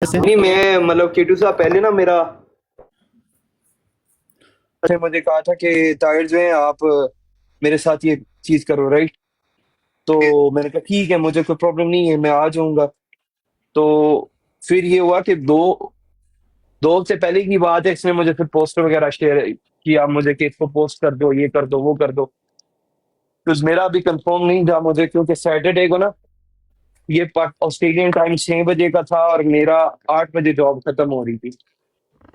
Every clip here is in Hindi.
कैसे? नहीं मैं मतलब केटू साहब पहले ना मेरा ने मुझे कहा था कि ताहिर जो है आप मेरे साथ ये चीज करो, राइट? तो मैंने कहा ठीक है, मुझे कोई प्रॉब्लम नहीं है, मैं आ जाऊंगा। तो फिर ये हुआ कि दो दो हफ्ते पहले की बात है, इसने मुझे फिर पोस्टर वगैरह शेयर किया मुझे कि इसको पोस्ट कर दो, ये कर दो, वो कर दो। तो मेरा अभी कंफर्म नहीं था मुझे, क्योंकि सैटरडे को ना ये ऑस्ट्रेलियन टाइम 6 बजे का था और मेरा 8 बजे जॉब खत्म हो रही थी।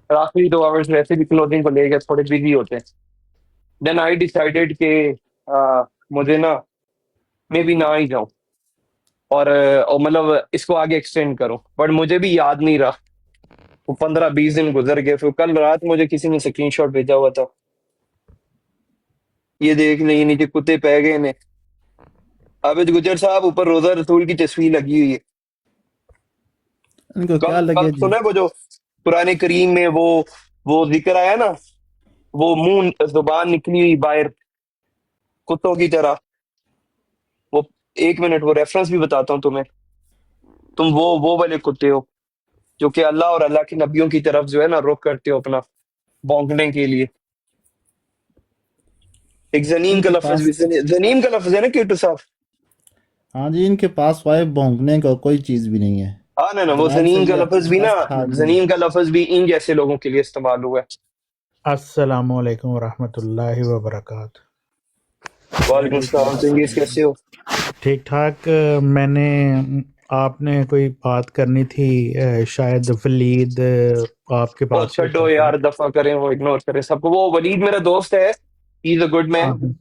और आखिरी 2 आवर्स वैसे भी क्लोजिंग को लेकर थोड़े बिजी होते हैं। देन आई डिसाइडेड कि मुझे ना मैं भी ना ही जाऊं और मतलब इसको आगे एक्सटेंड करूं, बट मुझे भी याद नहीं रहा। वो 15-20 दिन गुजर गए, फिर कल रात मुझे किसी ने स्क्रीनशॉट भेजा हुआ था, ये देख ले, ये नीचे कुत्ते पै गए ने। आबिद गुजर साहब, ऊपर रोजा रसूल की तस्वीर लगी हुई है। इनको कल क्या कल लगे जी? सुना है वो जो पुराने करीम में वो जिक्र आया ना, वो मुंह जुबान निकली हुई बाहर कुत्तों की तरह। वो 1 मिनट, वो रेफरेंस भी बताता हूँ तुम्हें। तुम वो वाले कुत्ते हो जो कि अल्लाह और अल्लाह के नबियों की तरफ जो है ना रुख करते हो अपना भौंकने के लिए। एक जनीम का इनके लफ्ज पास भी, जनीम का लफ्ज है ना केटू साहब? हाँ जी, इनके पास वाइफ भौंकने का कोई चीज भी नहीं है। हाँ ना, वो जबान से जनीम भी का लफ्ज भी ना, बस खाली है। जनीम का लफ्ज भी इन जैसे लोगों के लिए इस्तेमाल हुआ है। अस्सलामुअलैकुम वरहमतुल्लाहि वबरकातुहू। वालेकुम वालेकुम सलाम, चंगेज अस्सलाम। कैसे हो? ठीक ठाक। मैंने आपने कोई बात करनी थी, शायद वलीद आपके वो पास छड्डो था कोई। यार, दफा करें, वो इग्नोर करें सबको। वो वलीद मेरा दोस्त है, ही इज अ गुड हाँ मैन। हाँ,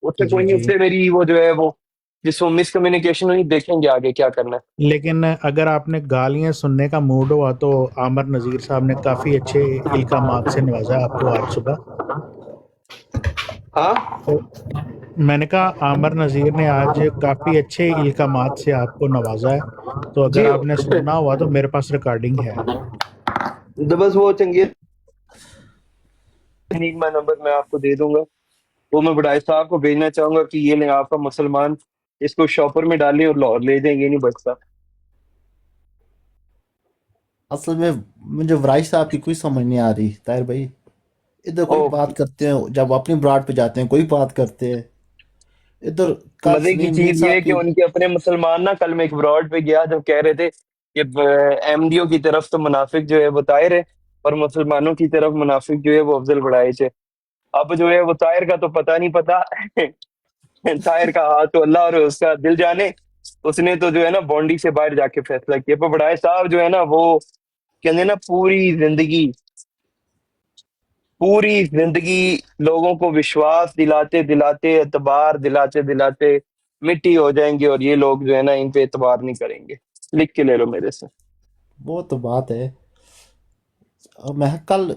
उससे जी कोई नहीं, जी। उससे मेरी वो जो है वो जिसको मिसकम्युनिकेशन हुई, देखेंगे आगे क्या करना है। लेकिन अगर आपने गालियां सुनने का मूड हुआ तो आमिर नज़ीर साहब ने काफ़ी अच्छे इल्कामात से नवाजा आपको आज सुबह। हाँ तो मैंने कहा आमिर नज़ीर ने आज काफ़ी अच्छे इल्कामात से आपको नवाजा है। तो अगर जी। आपने सुनना हुआ तो मेरे पास रिकॉर्डिंग है। तो बस वो चंगेज नीड माई नंबर मैं आपको दे दूंगा। वो मैं बड़ाई साहब को भेजना चाहूंगा कि ये लें आपका मुसलमान, इसको शॉपर में डालें और लाहौर ले जाएं, ये नहीं बचता। असल में मुझे वराइश साहब की कोई समझ नहीं आ रही ताहिर भाई। इधर कोई ओ, बात करते हैं, जब अपनी ब्राड पे जाते हैं कोई बात करते हैं। इधर कल मजे की सलीम मीर चीज ये साहब है कि की। उनके अपने मुसलमान ना, कल मैं एक ब्रॉड पे गया जब कह रहे थे कि एमडीओ की तरफ तो मुनाफिक जो है वो ताहिर है, और मुसलमानों की तरफ मुनाफिक जो है वो अफजल बड़ाइच है। अब जो है वो ताहिर का तो पता नहीं पता ताहिर का हाथ तो अल्लाह और उसका दिल जाने। उसने तो जो है ना बॉन्डी से बाहर जाके फैसला किया, पर बड़ाई साहब जो है ना वो कहते ना पूरी जिंदगी लोगों को विश्वास दिलाते दिलाते, एतबार दिलाते दिलाते मिट्टी हो जाएंगे, और ये लोग जो है ना इन पे एतबार नहीं करेंगे। लिख के ले लो मेरे से। वो तो बात है। मैं कल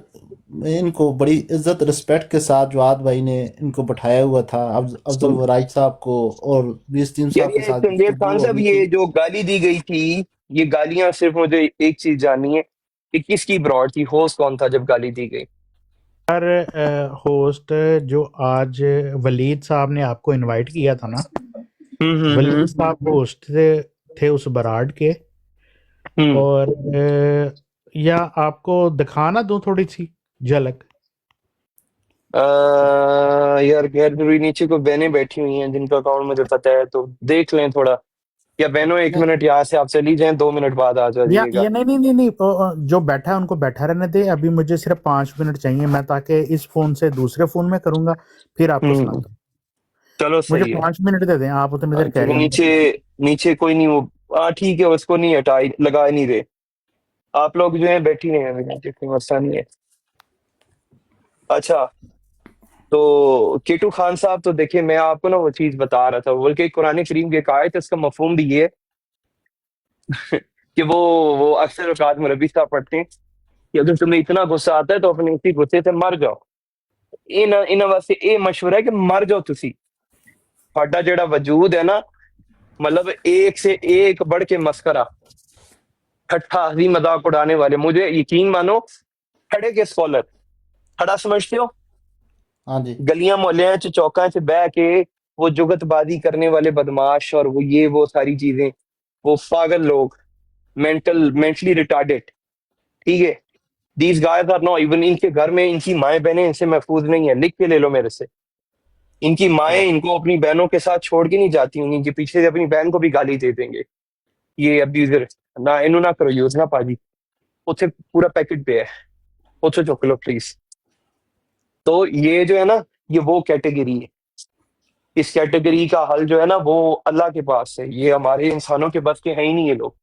इनको बड़ी इज्जत रिस्पेक्ट के साथ जवाद भाई ने इनको बैठाया हुआ था, अफजल वराइच साहब को, और बीएसटीन यार साहब के ये साथ संदेश गुफ्तगू खान हो साहब, रही ये थी। जो गाली दी गई थी, ये गालियां सिर्फ मुझे एक चीज जाननी है कि किसकी ब्रॉड थी, होस्ट कौन था जब गाली दी गई? होस्ट जो आज वलीद साहब ने आपको इनवाइट किया था ना, वलीद हम्म। साहब होस्ट थे उस बराड के। हम्म। और या आपको दिखाना दूं थोड़ी सी झलक। यार खैर, जरूरी नीचे को बहनें बैठी हुई हैं जिनका अकाउंट मुझे पता है, तो देख लें थोड़ा। या बहनों, एक मैं मिनट यहाँ से आप चली जाएं, 2 मिनट बाद आ या जाइएगा। ये नहीं नहीं नहीं नहीं, जो बैठा है उनको बैठा रहने दे। अभी मुझे सिर्फ 5 मिनट चाहिए, मैं ताकि इस फोन से दूसरे फोन में करूंगा, फिर आपको हम्म। सुनाता हूँ। चलो मुझे सही है। 5 मिनट दे दें, आप उतनी देर क्योंकि कैरी ऑन नीचे करें। नीचे कोई नहीं, वो हाँ ठीक है, उसको नहीं हटा, लगा ही नहीं रहे। आप लोग जो है बैठी रहे हैं अभी नीचे, कोई मसला नहीं है। अच्छा, तो केटू खान साहब, तो देखिए मैं आपको ना वो चीज बता रहा था, बल्कि कुरान करीम की एक आयत है, इसका मफहूम भी ये है कि वो अक्सर औकात मौलवी साहब पढ़ते हैं कि अगर तुम्हें इतना गुस्सा आता है तो अपने इसी गुस्से से मर जाओ। इन्होंने वास्ते ये मशवरा है कि मर जाओ तुसी। ਤੁਹਾਡਾ ਜਿਹੜਾ वजूद है ना, मतलब एक से एक बढ़ के मस्करा, ठट्ठा हंसी मजाक उड़ाने वाले, मुझे यकीन मानो, खड़े के स्कॉलर, खड़ा समझते हो? हाँ जी। गलियां मोहल्लियां च चौका च बह के वो जुगतबाजी करने वाले बदमाश, और वो ये वो सारी चीजें, वो पागल लोग, मेंटली रिटार्डेड, ठीक है। These guys are not even, इनके घर में इनकी माएं बहनें इनसे महफूज नहीं है, लिख के ले लो मेरे से। इनकी माएं इनको अपनी बहनों के साथ छोड़ के नहीं जाती होंगी, इनके पीछे से अपनी बहन को भी गाली दे देंगे, ये अब्यूजर ना, इन्हों ना करो यूज ना पाजी, उसे पूरा पैकेट पे है, उसे चुक लो प्लीज। तो ये जो है ना, ये वो कैटेगरी है। इस कैटेगरी का हल जो है ना वो अल्लाह के पास है, ये हमारे इंसानों के बस के हैं ही नहीं ये लोग।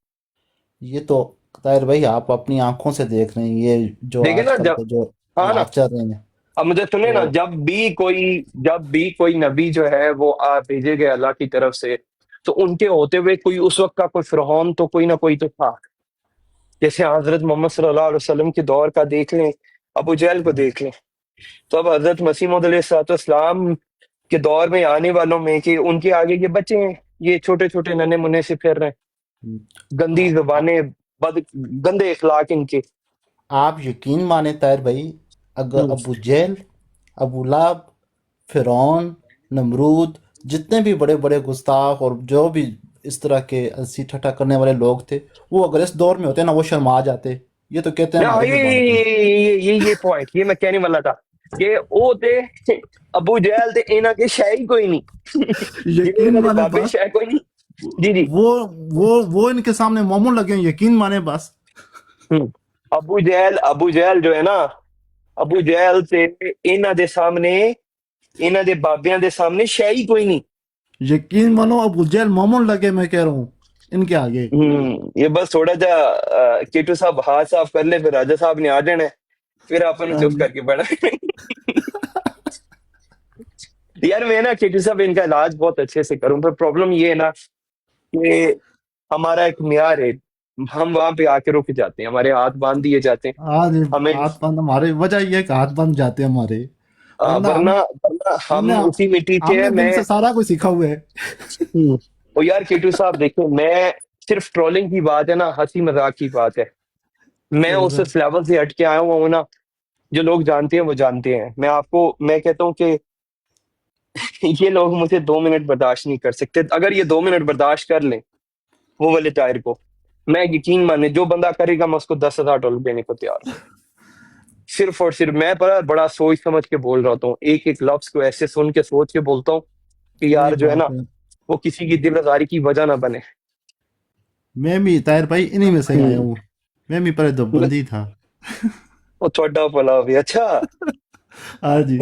ये तो ताहिर भाई आप अपनी आंखों से देख रहे हैं, ये जो देखिए ना आजकल जब, के जो हाँ ना, हालात चल रहे हैं। अब मुझे सुने ना, तो जब भी कोई नबी जो है वो भेजे गए अल्लाह की तरफ से, तो उनके होते हुए कोई उस वक्त का कोई फिरौन तो कोई ना कोई तो था। जैसे हजरत मोहम्मद सल्लल्लाहु अलैहि वसल्लम के दौर का देख लें, अबू जहल को देख लें। तो अब हजरत मसीह मौऊद अलैहिस्सलाम के दौर में आने वालों में कि उनके आगे ये बच्चे हैं, ये छोटे छोटे नन्हे मुन्ने से फिर रहे हैं, गंदी आ- आ- जुबानें, गंदे इखलाक इनके। आप यकीन माने ताहिर भाई, अगर हम्म। अबू जहल, अबू लाहब, फिरौन, नमरूद, जितने भी बड़े बड़े गुस्ताख और जो भी इस तरह के हंसी ठट्ठा करने वाले लोग थे, वो अगर इस दौर में होते ना वो शर्मा जाते। ये तो कहते हैं हाँ, हमारी जुबान पे। ये पॉइंट ये मैं कहने वाला था कि वो थे अबू जहल थे, इन्हों के शय ही कोई नहीं। जिन्हें यकीन इन्हों के माने बाबे बस, शय कोई नहीं। जी जी। वो वो इनके सामने मोमो लगे हैं, यकीन माने बस। हम्म। अबू जहल जो है ना, अबू जहल ते इन्हों दे सामने, इन्हों दे बाबियां दे सामने शय ही कोई नहीं। यकीन मानो अबू जहल मोमो लगे, मैं कह रहा हूँ इनके आगे। ये बस थोड़ा जा केटू साहब हाथ साफ कर ले, फिर राजा साहब ने आ जाना है, फिर अपन हाँ चुप जी। करके बैठा। यार मैं ना केटू साहब इनका इलाज बहुत अच्छे से करूं, पर प्रॉब्लम ये है ना कि हमारा एक म्यार है, हम वहां पे आके रुक जाते हैं, हमारे हाथ बांध दिए जाते हैं। आज हमें हाथ बंद, हमारे वजह ये है कि हाथ बंद जाते हैं हमारे, वरना हम वरना हमने हम उसी मिट्टी के हैं। हमने दिल मैं से सारा कुछ सीखा हुआ है। और यार केटू साहब देखो, मैं सिर्फ ट्रोलिंग की बात है ना, हंसी मजाक की बात है, मैं उस लेवल से हट के आया हुआ हूं ना। जो लोग जानते हैं वो जानते हैं, मैं कहता हूँ कि ये लोग मुझे 2 मिनट बर्दाश्त नहीं कर सकते। अगर ये 2 मिनट बर्दाश्त कर लें वो वाले टायर को, मैं यकीन माने जो बंदा करेगा मैं उसको $10,000 देने को तैयार हूँ। सिर्फ और सिर्फ मैं बड़ा सोच समझ के बोल रहा हूँ, एक एक लफ्ज को ऐसे सुन के सोच के बोलता हूँ कि सही यार जो है बात ना, है। वो किसी की दिल आजारी की वजह ना बने। मैं भी ताहिर भाई इन्हीं में से आया हम्म। हूँ। मैं भी पहले दबबंदी था। वो थोड़ा भला भी अच्छा। हाँ जी।